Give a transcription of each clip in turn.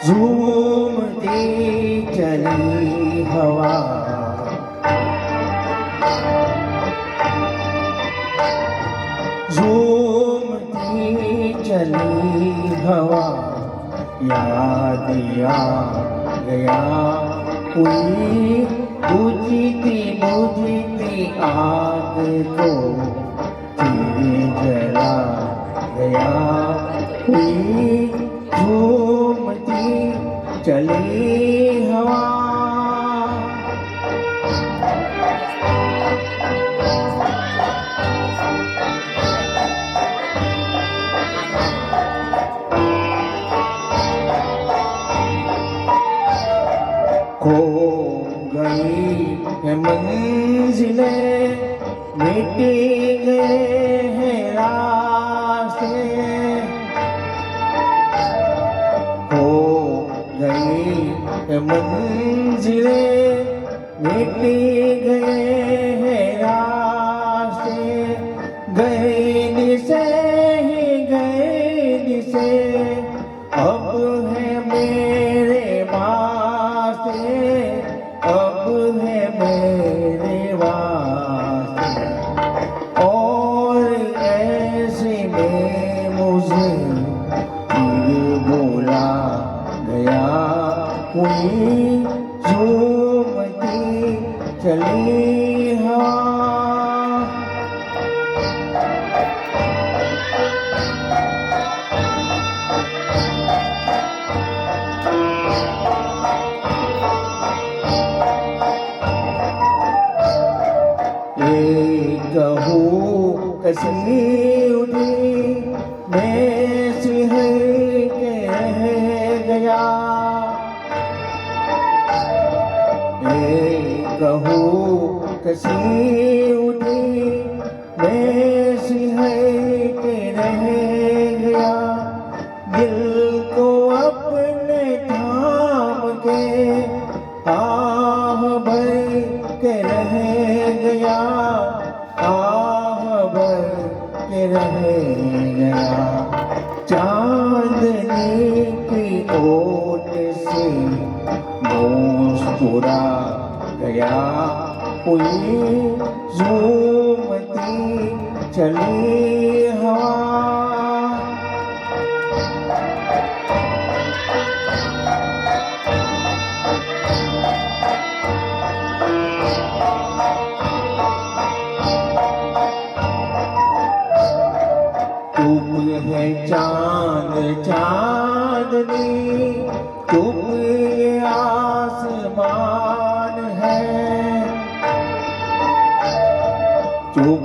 झूमती चली हवा, झूमती चली हवा, याद आ गया कोई बुझती बुझती आग को तेरे जला गया कोई झूमती चली हवा। खो गई है मंजिलें, मिट गए हैं रास्ते, खो गई है मंजिलें, मिट गए हैं रास्ते, गए दिसे ही गए दिसे, अब है मेरे वास्ते, अब है मेरे वास्ते, और ऐसे में मुझे फिर बोला गया कोई झूमती चली हवा। कहूँ कसी उठी मैं सिहर के रह गया, कहूँ कसी उठी मैं सिहर के रह गया, दिल को अपने थाम के आह भर के रह गया, आह भर के रह गया, चांदनी की ओट से मुस्कुरा गया कोई झूमती चली हवा। तुम है चांद चांदनी, तुम ये आसमान है, तुम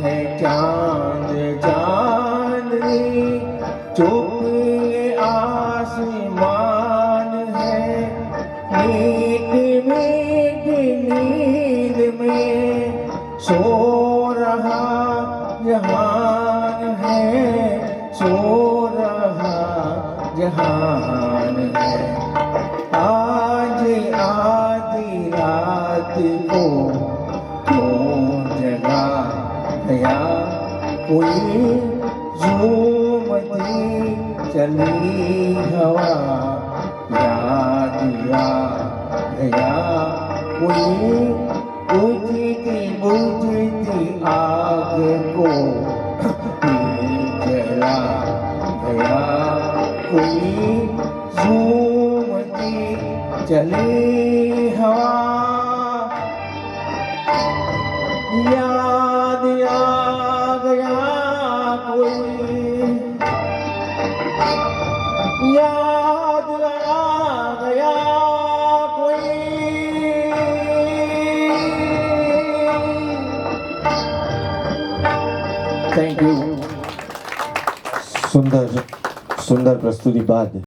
है चांद चांदनी, तुम ये आसमान है, नींद नींद में सो रहा जहान है, सो रहा जहान है, आज आधी रात को क्यों जगा गया कोई झूमती चली हवा, याद आ गया कोई बुझती बुझती आग को जला गया कोई झूमती चली हवा। याद आ गया कोई, याद आ गया कोई। Thank you. सुंदर सुंदर प्रस्तुति बाद